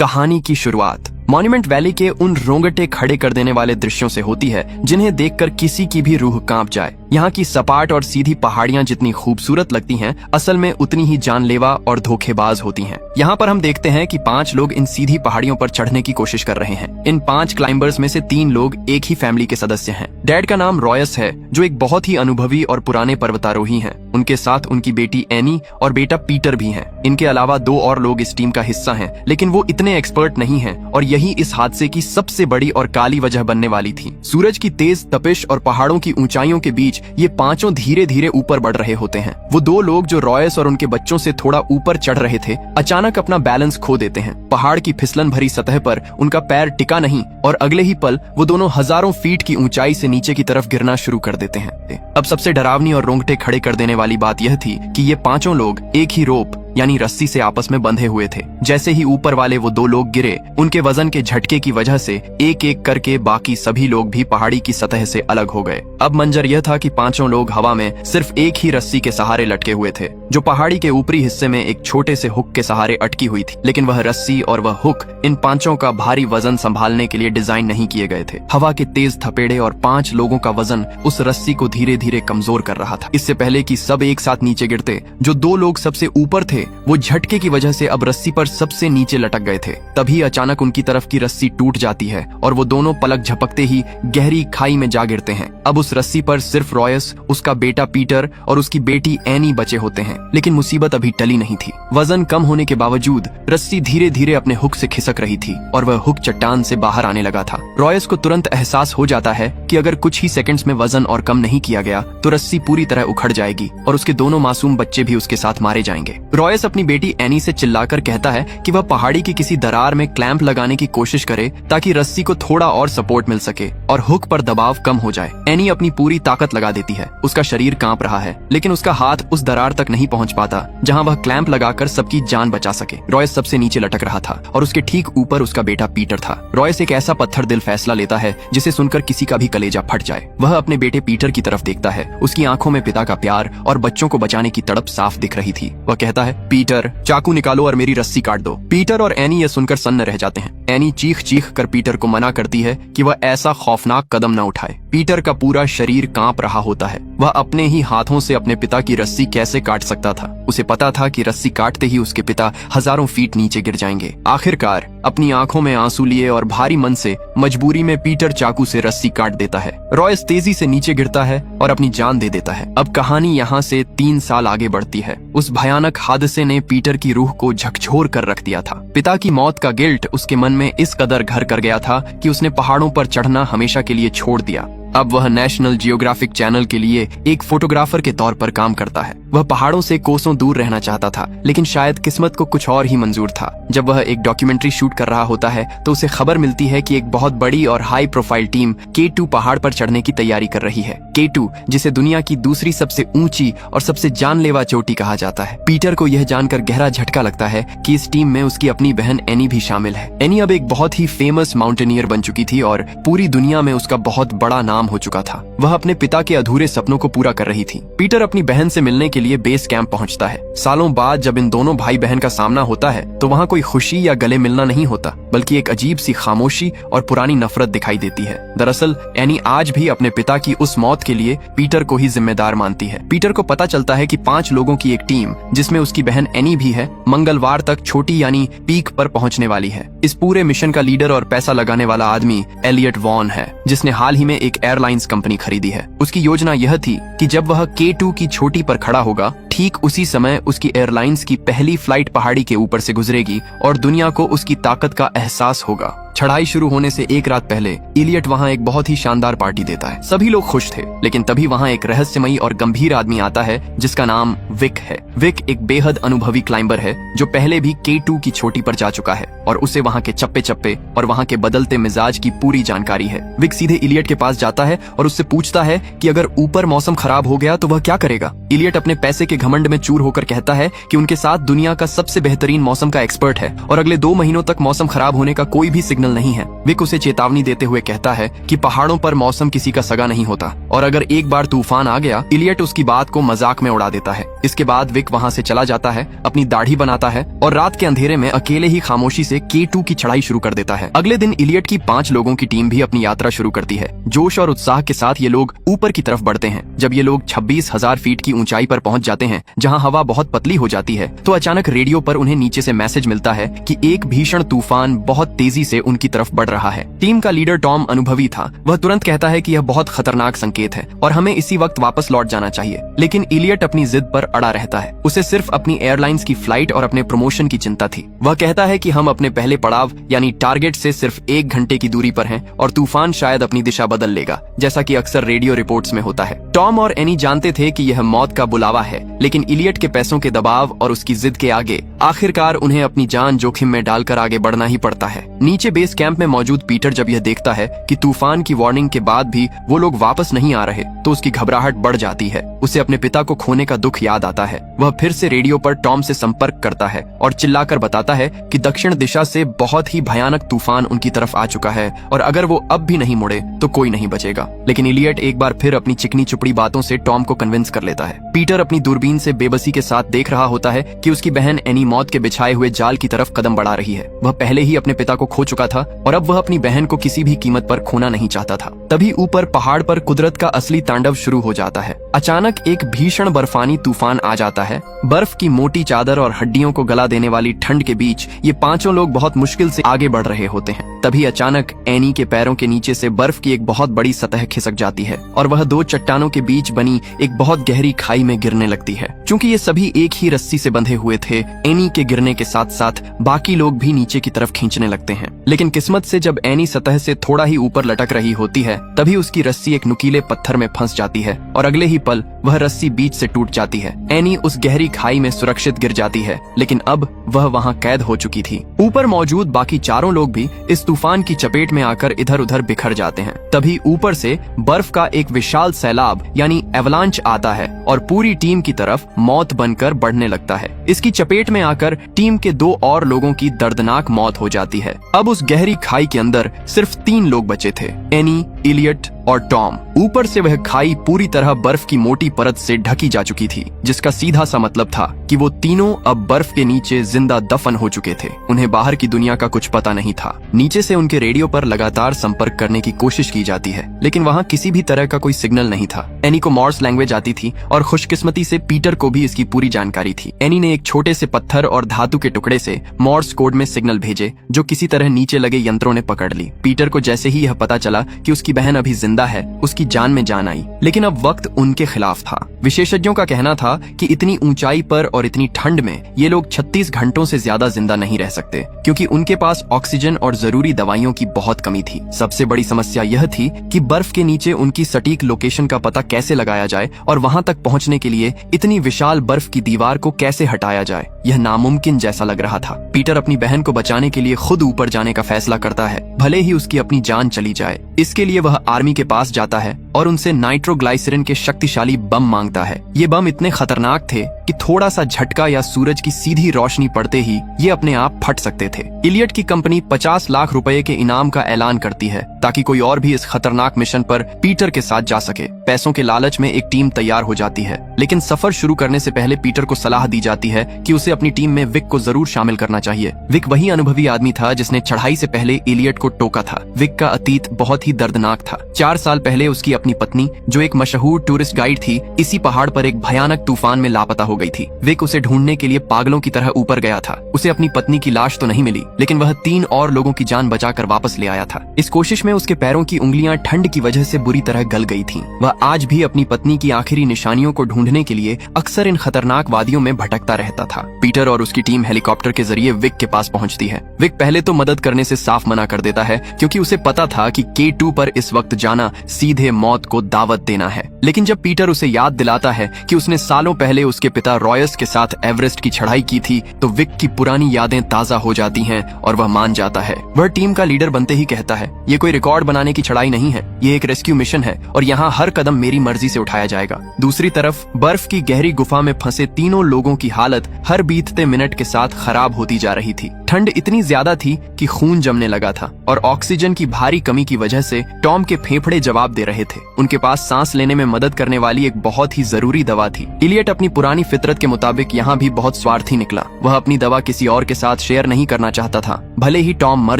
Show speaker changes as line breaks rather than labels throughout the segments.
कहानी की शुरुआत मॉन्यूमेंट वैली के उन रोंगटे खड़े कर देने वाले दृश्यों से होती है जिन्हें देखकर किसी की भी रूह कांप जाए। यहाँ की सपाट और सीधी पहाड़ियाँ जितनी खूबसूरत लगती हैं, असल में उतनी ही जानलेवा और धोखेबाज होती हैं। यहाँ पर हम देखते हैं कि 5 लोग इन सीधी पहाड़ियों पर चढ़ने की कोशिश कर रहे हैं। इन 5 क्लाइंबर्स में से 3 लोग एक ही फैमिली के सदस्य हैं। डैड का नाम रॉयस है, जो एक बहुत ही अनुभवी और पुराने पर्वतारोही हैं। उनके साथ उनकी बेटी एनी और बेटा पीटर भी हैं। इनके अलावा 2 और लोग इस टीम का हिस्सा हैं, लेकिन वो इतने एक्सपर्ट नहीं हैं और यही इस हादसे की सबसे बड़ी और काली वजह बनने वाली थी। सूरज की तेज तपिश और पहाड़ों की ऊंचाइयों के बीच ये 5 धीरे धीरे ऊपर बढ़ रहे होते हैं। वो 2 लोग जो रॉयस और उनके बच्चों से थोड़ा ऊपर चढ़ रहे थे, अचानक अपना बैलेंस खो देते हैं। पहाड़ की फिसलन भरी सतह पर उनका पैर टिका नहीं और अगले ही पल वो दोनों हजारों फीट की ऊंचाई से नीचे की तरफ गिरना शुरू कर देते हैं। अब सबसे डरावनी और रोंगटे खड़े कर देने वाली बात यह थी कि ये 5 लोग एक ही रोप यानी रस्सी से आपस में बंधे हुए थे। जैसे ही ऊपर वाले वो 2 लोग गिरे, उनके वजन के झटके की वजह से एक एक करके बाकी सभी लोग भी पहाड़ी की सतह से अलग हो गए। अब मंजर यह था कि 5 लोग हवा में सिर्फ एक ही रस्सी के सहारे लटके हुए थे, जो पहाड़ी के ऊपरी हिस्से में एक छोटे से हुक के सहारे अटकी हुई थी। लेकिन वह रस्सी और वह हुक इन 5 का भारी वजन संभालने के लिए डिजाइन नहीं किए गए थे। हवा के तेज थपेड़े और 5 लोगों का वजन उस रस्सी को धीरे धीरे कमजोर कर रहा था। इससे पहले कि सब एक साथ नीचे गिरते, जो 2 लोग सबसे ऊपर थे वो झटके की वजह से अब रस्सी पर सबसे नीचे लटक गए थे। तभी अचानक उनकी तरफ की रस्सी टूट जाती है और वो दोनों पलक झपकते ही गहरी खाई में जा गिरते हैं। अब उस रस्सी पर सिर्फ रॉयस, उसका बेटा पीटर और उसकी बेटी एनी बचे होते हैं। लेकिन मुसीबत अभी टली नहीं थी। वजन कम होने के बावजूद रस्सी धीरे धीरे अपने हुक से खिसक रही थी और वह हुक चट्टान से बाहर आने लगा था। रॉयस को तुरंत एहसास हो जाता है कि अगर कुछ ही सेकंड्स में वजन और कम नहीं किया गया तो रस्सी पूरी तरह उखड़ जाएगी और उसके दोनों मासूम बच्चे भी उसके साथ मारे जाएंगे। रॉयस अपनी बेटी एनी से चिल्लाकर कहता है कि वह पहाड़ी की किसी दरार में क्लैंप लगाने की कोशिश करे ताकि रस्सी को थोड़ा और सपोर्ट मिल सके और हुक पर दबाव कम हो जाए। एनी अपनी पूरी ताकत लगा देती है। उसका शरीर कांप रहा है, लेकिन उसका हाथ उस दरार तक नहीं पहुंच पाता जहां वह क्लैंप लगाकर सबकी जान बचा सके। रॉयस सबसे नीचे लटक रहा था और उसके ठीक ऊपर उसका बेटा पीटर था। रॉयस एक ऐसा पत्थर दिल फैसला लेता है जिसे सुनकर किसी का भी कलेजा फट जाए। वह अपने बेटे पीटर की तरफ देखता है। उसकी आंखों में पिता का प्यार और बच्चों को बचाने की तड़प साफ दिख रही थी। वह कहता है, पीटर, चाकू निकालो और मेरी रस्सी काट दो। पीटर और एनी यह सुनकर सन्न रह जाते हैं। एनी चीख चीख कर पीटर को मना करती है कि वह ऐसा खौफनाक कदम न उठाए। पीटर का पूरा शरीर कांप रहा होता है। वह अपने ही हाथों से अपने पिता की रस्सी कैसे काट सकता था। उसे पता था कि रस्सी काटते ही उसके पिता हजारों फीट नीचे गिर जाएंगे। आखिरकार अपनी आंखों में आंसू लिए और भारी मन से मजबूरी में पीटर चाकू से रस्सी काट देता है। रॉयस तेजी से नीचे गिरता है और अपनी जान दे देता है। अब कहानी यहाँ से 3 साल आगे बढ़ती है। उस भयानक हादसे ने पीटर की रूह को झकझोर कर रख दिया था। पिता की मौत का गिल्ट उसके मन में इस कदर घर कर गया था कि उसने पहाड़ों पर चढ़ना हमेशा के लिए छोड़ दिया। अब वह नेशनल जियोग्राफिक चैनल के लिए एक फोटोग्राफर के तौर पर काम करता है। वह पहाड़ों से कोसों दूर रहना चाहता था, लेकिन शायद किस्मत को कुछ और ही मंजूर था। जब वह एक डॉक्यूमेंट्री शूट कर रहा होता है तो उसे खबर मिलती है कि एक बहुत बड़ी और हाई प्रोफाइल टीम K2 पहाड़ पर चढ़ने की तैयारी कर रही है। K2 जिसे दुनिया की दूसरी सबसे ऊंची और सबसे जानलेवा चोटी कहा जाता है। पीटर को यह जानकर गहरा झटका लगता है कि इस टीम में उसकी अपनी बहन एनी भी शामिल है। एनी अब एक बहुत ही फेमस माउंटेनियर बन चुकी थी और पूरी दुनिया में उसका बहुत बड़ा नाम हो चुका था। वह अपने पिता के अधूरे सपनों को पूरा कर रही थी। पीटर अपनी बहन से मिलने के लिए बेस कैंप पहुंचता है। सालों बाद जब इन दोनों भाई बहन का सामना होता है तो वहां कोई खुशी या गले मिलना नहीं होता, बल्कि एक अजीब सी खामोशी और पुरानी नफरत दिखाई देती है। दरअसल एनी आज भी अपने पिता की उस मौत के लिए पीटर को ही जिम्मेदार मानती है। पीटर को पता चलता है कि 5 लोगों की एक टीम, जिसमें उसकी बहन एनी भी है, मंगलवार तक छोटी यानी पीक पर पहुंचने वाली है। इस पूरे मिशन का लीडर और पैसा लगाने वाला आदमी एलियट वॉन है, जिसने हाल ही में एक एयरलाइंस कंपनी खरीदी है। उसकी योजना यह थी कि जब वह K2 की चोटी पर खड़ा होगा, ठीक उसी समय उसकी एयरलाइंस की पहली फ्लाइट पहाड़ी के ऊपर से गुजरेगी और दुनिया को उसकी ताकत का एहसास होगा। चढ़ाई शुरू होने से एक रात पहले इलियट वहाँ एक बहुत ही शानदार पार्टी देता है। सभी लोग खुश थे, लेकिन तभी वहाँ एक रहस्यमयी और गंभीर आदमी आता है जिसका नाम विक है। विक एक बेहद अनुभवी क्लाइंबर है जो पहले भी K2 की चोटी पर जा चुका है और उसे वहाँ के चप्पे चप्पे और वहाँ के बदलते मिजाज की पूरी जानकारी है। विक सीधे इलियट के पास जाता है और उससे पूछता है कि अगर ऊपर मौसम खराब हो गया तो वह क्या करेगा। इलियट अपने पैसे के घमंड में चूर होकर कहता है कि उनके साथ दुनिया का सबसे बेहतरीन मौसम का एक्सपर्ट है और अगले 2 महीनों तक मौसम खराब होने का कोई भी सिग्नल नहीं है। विक उसे चेतावनी देते हुए कहता है कि पहाड़ों पर मौसम किसी का सगा नहीं होता और अगर एक बार तूफान आ गया, इलियट उसकी बात को मजाक में उड़ा देता है। इसके बाद विक वहाँ से चला जाता है, अपनी दाढ़ी बनाता है और रात के अंधेरे में अकेले ही खामोशी से K2 की चढ़ाई शुरू कर देता है। अगले दिन इलियट की 5 लोगों की टीम भी अपनी यात्रा शुरू करती है। जोश और उत्साह के साथ ये लोग ऊपर की तरफ बढ़ते हैं। जब ये लोग 26,000 फीट की ऊंचाई पर पहुंच जाते हैं, जहां हवा बहुत पतली हो जाती है, तो अचानक रेडियो पर उन्हें नीचे से मैसेज मिलता है कि एक भीषण तूफान बहुत तेजी से उनकी तरफ बढ़ रहा है। टीम का लीडर टॉम अनुभवी था। वह तुरंत कहता है कि यह बहुत खतरनाक संकेत है और हमें इसी वक्त वापस लौट जाना चाहिए। लेकिन इलियट अपनी जिद पर अड़ा रहता है। उसे सिर्फ अपनी एयरलाइंस की फ्लाइट और अपने प्रमोशन की चिंता थी। वह कहता है कि हम अपने पहले पड़ाव यानी टारगेट से सिर्फ 1 घंटे की दूरी पर हैं और तूफान शायद अपनी दिशा बदल लेगा, जैसा कि अक्सर रेडियो रिपोर्ट्स में होता है। टॉम और एनी जानते थे कि यह मौत का बुलावा है, लेकिन इलियट के पैसों के दबाव और उसकी जिद के आगे आखिरकार उन्हें अपनी जान जोखिम में डालकर आगे बढ़ना ही पड़ता है। नीचे बेस कैंप में मौजूद पीटर जब यह देखता है कि तूफान की वार्निंग के बाद भी वो लोग वापस नहीं आ रहे, तो उसकी घबराहट बढ़ जाती है। उसे अपने पिता को खोने का दुख याद आता है। वह फिर से रेडियो पर टॉम से संपर्क करता है और चिल्लाकर बताता है कि दक्षिण दिशा से बहुत ही भयानक तूफान उनकी तरफ आ चुका है और अगर वो अब भी नहीं मुड़े तो कोई नहीं बचेगा। लेकिन इलियट एक बार फिर अपनी चिकनी चुपड़ी बातों से टॉम को कन्विंस कर लेता है। पीटर अपनी दूरबीन से बेबसी के साथ देख रहा होता है कि उसकी बहन एनी मौत के बिछाए हुए जाल की तरफ कदम बढ़ा रही है। वह पहले ही अपने पिता को खो चुका था और अब वह अपनी बहन को किसी भी कीमत पर खोना नहीं चाहता था। तभी ऊपर पहाड़ पर कुदरत का असली तांडव शुरू हो जाता है। अचानक एक भीषण बर्फानी तूफान आ जाता है। बर्फ की मोटी चादर और हड्डियों को गला देने वाली ठंड के बीच ये 5 लोग बहुत मुश्किल से आगे बढ़ रहे होते हैं। तभी अचानक एनी के पैरों के नीचे से बर्फ की एक बहुत बड़ी सतह खिसक जाती है और वह 2 चट्टानों के बीच बनी एक बहुत गहरी खाई में गिरने लगती है। क्योंकि ये सभी एक ही रस्सी से बंधे हुए थे, एनी के गिरने के साथ साथ बाकी लोग भी नीचे की तरफ खींचने लगते हैं। लेकिन किस्मत से जब एनी सतह से थोड़ा ही ऊपर लटक रही होती है, तभी उसकी रस्सी एक नुकीले पत्थर में फंस जाती है और अगले ही पल वह रस्सी बीच से टूट जाती है। एनी उस गहरी खाई में सुरक्षित गिर जाती है, लेकिन अब वह वहाँ कैद हो चुकी थी। ऊपर मौजूद बाकी 4 लोग भी इस तूफान की चपेट में आकर इधर उधर बिखर जाते हैं। तभी ऊपर से बर्फ का एक विशाल सैलाब यानी एवलांच आता है और पूरी टीम की तरफ मौत बनकर बढ़ने लगता है। इसकी चपेट में आकर टीम के 2 और लोगों की दर्दनाक मौत हो जाती है। अब उस गहरी खाई के अंदर सिर्फ 3 लोग बचे थे, एनी, इलियट और टॉम। ऊपर से वह खाई पूरी तरह बर्फ की मोटी परत से ढकी जा चुकी थी, जिसका सीधा सा मतलब था कि वो तीनों अब बर्फ के नीचे जिंदा दफन हो चुके थे। उन्हें बाहर की दुनिया का कुछ पता नहीं था। नीचे से उनके रेडियो पर लगातार संपर्क करने की कोशिश की जाती है, लेकिन वहाँ किसी भी तरह का कोई सिग्नल नहीं था। एनी को मॉर्स लैंग्वेज आती थी और खुशकिस्मती से पीटर को भी इसकी पूरी जानकारी थी। एनी ने एक छोटे से पत्थर और धातु के टुकड़े से मॉर्स कोड में सिग्नल भेजे, जो किसी तरह नीचे लगे यंत्रों ने पकड़ ली। पीटर को जैसे ही यह पता चला कि उसकी बहन अभी जिंदा है, उसकी जान में जान आई। लेकिन अब वक्त उनके खिलाफ था। विशेषज्ञों का कहना था कि इतनी ऊंचाई पर और इतनी ठंड में ये लोग 36 घंटों से ज्यादा जिंदा नहीं रह सकते, क्योंकि उनके पास ऑक्सीजन और जरूरी दवाइयों की बहुत कमी थी। सबसे बड़ी समस्या यह थी कि बर्फ के नीचे उनकी सटीक लोकेशन का पता कैसे लगाया जाए और वहां तक पहुंचने के लिए इतनी विशाल बर्फ की दीवार को कैसे हटाया जाए। यह नामुमकिन जैसा लग रहा था। पीटर अपनी बहन को बचाने के लिए खुद ऊपर जाने का फैसला करता है, भले ही उसकी अपनी जान चली जाए। इसके लिए वह आर्मी के पास जाता है और उनसे नाइट्रोग्लाइसरीन के शक्तिशाली बम मांगता है। ये बम इतने खतरनाक थे कि थोड़ा सा झटका या सूरज की सीधी रोशनी पड़ते ही ये अपने आप फट सकते थे। इलियट की कंपनी 50 लाख रुपए के इनाम का ऐलान करती है ताकि कोई और भी इस खतरनाक मिशन पर पीटर के साथ जा सके। पैसों के लालच में एक टीम तैयार हो जाती है, लेकिन सफर शुरू करने से पहले पीटर को सलाह दी जाती है कि उसे अपनी टीम में विक को जरूर शामिल करना चाहिए। विक वही अनुभवी आदमी था जिसने चढ़ाई से पहले इलियट को टोका था। विक का अतीत बहुत ही दर्दनाक था। 4 साल पहले उसकी अपनी पत्नी, जो एक मशहूर टूरिस्ट गाइड थी, इसी पहाड़ पर एक भयानक तूफान में लापता हो गई थी। विक उसे ढूंढने के लिए पागलों की तरह ऊपर गया था। उसे अपनी पत्नी की लाश तो नहीं मिली, लेकिन वह 3 और लोगों की जान बचाकर वापस ले आया था। इस कोशिश में उसके पैरों की उंगलियां ठंड की वजह से बुरी तरह गल गई थीं। वह आज भी अपनी पत्नी की आखिरी निशानियों को ढूंढने के लिए अक्सर इन खतरनाक वादियों में भटकता रहता था। पीटर और उसकी टीम हेलीकॉप्टर के जरिए विक के पास पहुंचती है। विक पहले तो मदद करने से साफ मना कर देता है, क्योंकि उसे पता था कि K2 पर इस वक्त जाना सीधे मौत मौत को दावत देना है। लेकिन जब पीटर उसे याद दिलाता है कि उसने सालों पहले उसके पिता रॉयस के साथ एवरेस्ट की चढ़ाई की थी, तो विक की पुरानी यादें ताजा हो जाती हैं और वह मान जाता है। वह टीम का लीडर बनते ही कहता है, ये कोई रिकॉर्ड बनाने की चढ़ाई नहीं है, ये एक रेस्क्यू मिशन है और यहाँ हर कदम मेरी मर्जी से उठाया जाएगा। दूसरी तरफ बर्फ की गहरी गुफा में फंसे तीनों लोगों की हालत हर बीतते मिनट के साथ खराब होती जा रही थी। ठंड इतनी ज्यादा थी कि खून जमने लगा था और ऑक्सीजन की भारी कमी की वजह से टॉम के फेफड़े जवाब दे रहे थे। उनके पास सांस लेने में मदद करने वाली एक बहुत ही जरूरी दवा थी। इलियट अपनी पुरानी फितरत के मुताबिक यहाँ भी बहुत स्वार्थी निकला। वह अपनी दवा किसी और के साथ शेयर नहीं करना चाहता था, भले ही टॉम मर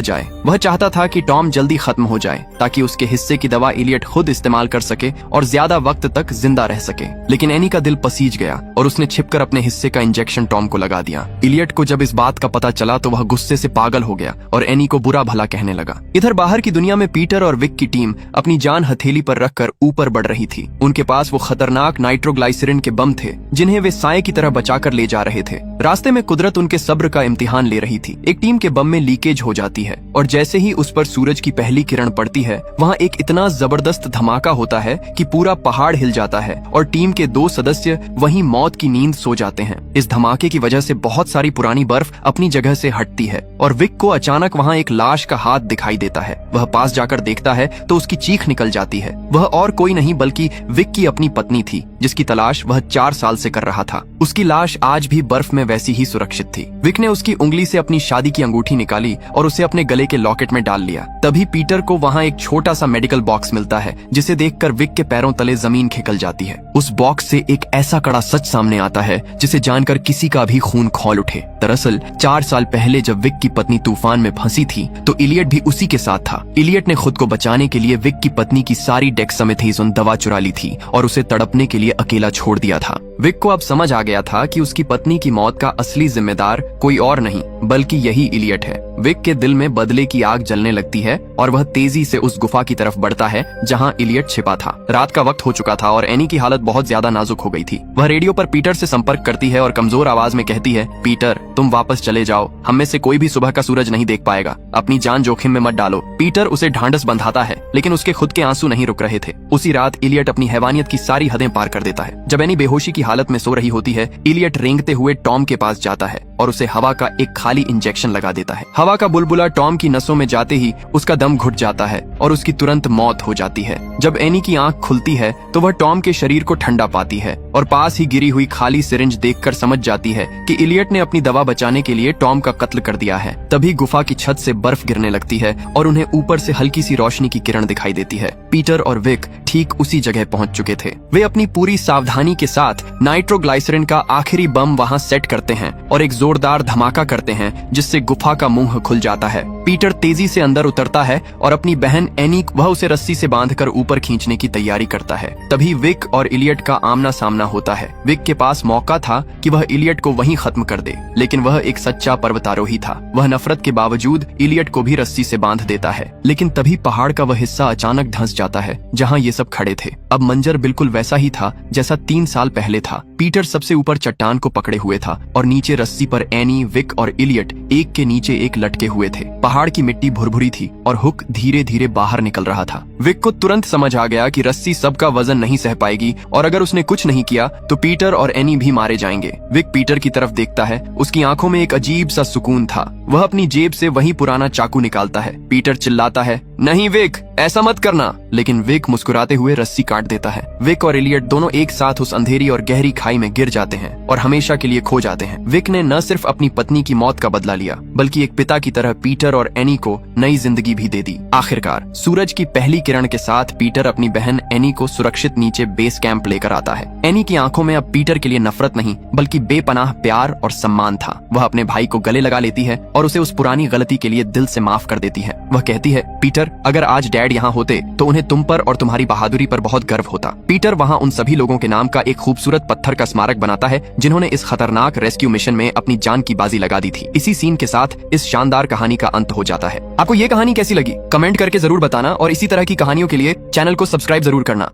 जाए। वह चाहता था कि टॉम जल्दी खत्म हो जाए ताकि उसके हिस्से की दवा इलियट खुद इस्तेमाल कर सके और ज्यादा वक्त तक जिंदा रह सके। लेकिन एनी का दिल पसीज गया और उसने छिपकर अपने हिस्से का इंजेक्शन टॉम को लगा दिया। इलियट को जब इस बात का पता चला तो वह गुस्से से पागल हो गया और एनी को बुरा भला कहने लगा। इधर बाहर की दुनिया में पीटर और विक की टीम अपनी जान हथेली पर रखकर ऊपर बढ़ रही थी। उनके पास वो खतरनाक नाइट्रोग्लाइसरीन के बम थे जिन्हें वे साए की तरह बचाकर ले जा रहे थे। रास्ते में कुदरत उनके सब्र का इम्तिहान ले रही थी। एक टीम के बम में लीकेज हो जाती है और जैसे ही उस पर सूरज की पहली किरण पड़ती है, वहाँ एक इतना जबरदस्त धमाका होता है कि पूरा पहाड़ हिल जाता है और टीम के 2 सदस्य वहीं मौत की नींद सो जाते हैं। इस धमाके की वजह से बहुत सारी पुरानी बर्फ अपनी जगह से हटती है और विक को अचानक वहाँ एक लाश का हाथ दिखाई देता है। वह पास जाकर देखता है तो उसकी चीख निकल जाती है। वह और कोई नहीं बल्कि विक की अपनी पत्नी थी जिसकी तलाश वह 4 साल से कर रहा था। उसकी लाश आज भी बर्फ में वैसी ही सुरक्षित थी। विक ने उसकी उंगली से अपनी शादी की अंगूठी निकाली और उसे अपने गले के लॉकेट में डाल लिया। तभी पीटर को वहाँ एक छोटा सा मेडिकल बॉक्स मिलता है जिसे देखकर विक के पैरों तले जमीन खिकल जाती है। उस बॉक्स से एक ऐसा कड़ा सच सामने आता है जिसे जानकर किसी का भी खून खौल उठे। दरअसल 4 साल पहले जब विक की पत्नी तूफान में फंसी थी तो इलियट भी उसी के साथ था। इलियट ने खुद को बचाने के लिए विक की पत्नी की सारी डेक्सामेथासोन दवा चुरा ली थी और उसे तड़पने के लिए अकेला छोड़ दिया था। विक को अब समझ आ गया था कि उसकी पत्नी की मौत का असली जिम्मेदार कोई और नहीं बल्कि यही इलियट है। विक के दिल में बदले की आग जलने लगती है और वह तेजी से उस गुफा की तरफ बढ़ता है जहां इलियट छिपा था। रात का वक्त हो चुका था और एनी की हालत बहुत ज्यादा नाजुक हो गई थी। वह रेडियो पर पीटर से संपर्क करती है और कमजोर आवाज में कहती है, पीटर तुम वापस चले जाओ, हम में से कोई भी सुबह का सूरज नहीं देख पाएगा, अपनी जान जोखिम में मत डालो। पीटर उसे ढांढस बंधाता है लेकिन उसके खुद के आंसू नहीं रुक रहे थे। उसी रात इलियट अपनी हैवानियत की सारी हदें पार कर देता है। जब एनी बेहोशी की हालत में सो रही होती है, इलियट रेंगते हुए टॉम के पास जाता है और उसे हवा का एक खाली इंजेक्शन लगा देता है। हवा का बुलबुला टॉम की नसों में जाते ही उसका दम घुट जाता है और उसकी तुरंत मौत हो जाती है। जब एनी की आंख खुलती है तो वह टॉम के शरीर को ठंडा पाती है और पास ही गिरी हुई खाली सिरिंज देखकर समझ जाती है कि इलियट ने अपनी दवा बचाने के लिए टॉम का कत्ल कर दिया है। तभी गुफा की छत से बर्फ गिरने लगती है और उन्हें ऊपर से हल्की सी रोशनी की किरण दिखाई देती है। पीटर और विक ठीक उसी जगह पहुंच चुके थे। वे अपनी पूरी सावधानी के साथ नाइट्रोग्लाइसरीन का आखिरी बम वहां सेट करते हैं और एक जोरदार धमाका करते हैं जिससे गुफा का मुंह खुल जाता है। पीटर तेजी से अंदर उतरता है और अपनी बहन एनी वह उसे रस्सी से बांधकर ऊपर खींचने की तैयारी करता है। तभी विक और इलियट का आमना सामना होता है। विक के पास मौका था कि वह इलियट को वहीं खत्म कर दे, लेकिन वह एक सच्चा पर्वतारोही था। वह नफरत के बावजूद इलियट को भी रस्सी से बांध देता है। लेकिन तभी पहाड़ का वह हिस्सा अचानक धंस जाता है जहाँ ये सब खड़े थे। अब मंजर बिल्कुल वैसा ही था जैसा 3 साल पहले था। पीटर सबसे ऊपर चट्टान को पकड़े हुए था और नीचे रस्सी पर एनी, विक और इलियट एक के नीचे एक लटके हुए थे। पहाड़ की मिट्टी भुरभुरी थी और हुक धीरे धीरे बाहर निकल रहा था। विक को तुरंत समझ आ गया कि रस्सी सबका वजन नहीं सह पाएगी और अगर उसने कुछ नहीं किया तो पीटर और एनी भी मारे जाएंगे। विक पीटर की तरफ देखता है। उसकी आंखों में एक अजीब सा सुकून था। वह अपनी जेब से वही पुराना चाकू निकालता है। पीटर चिल्लाता है, नहीं विक, ऐसा मत करना, लेकिन विक मुस्कुराते हुए रस्सी काट देता है। विक और इलियट दोनों एक साथ उस अंधेरी और गहरी खाई में गिर जाते हैं और हमेशा के लिए खो जाते हैं। विक ने न सिर्फ अपनी पत्नी की मौत का बदला लिया बल्कि एक पिता की तरह पीटर और एनी को नई जिंदगी भी दे दी। आखिरकार सूरज की पहली किरण के साथ पीटर अपनी बहन एनी को सुरक्षित नीचे बेस कैंप लेकर आता है। एनी की आंखों में अब पीटर के लिए नफरत नहीं बल्कि बेपनाह प्यार और सम्मान था। वह अपने भाई को गले लगा लेती है और उसे उस पुरानी गलती के लिए दिल से माफ कर देती है। वह कहती है, पीटर अगर आज डैड यहाँ होते तो उन्हें तुम पर और तुम्हारी बहादुरी पर बहुत गर्व होता। पीटर वहाँ उन सभी लोगों के नाम का एक खूबसूरत पत्थर का स्मारक बनाता है जिन्होंने इस खतरनाक रेस्क्यू मिशन में अपनी जान की बाजी लगा दी थी। इसी सीन के साथ इस शानदार कहानी का अंत हो जाता है। आपको ये कहानी कैसी लगी कमेंट करके जरूर बताना और इसी तरह की कहानियों के लिए चैनल को सब्सक्राइब जरूर करना।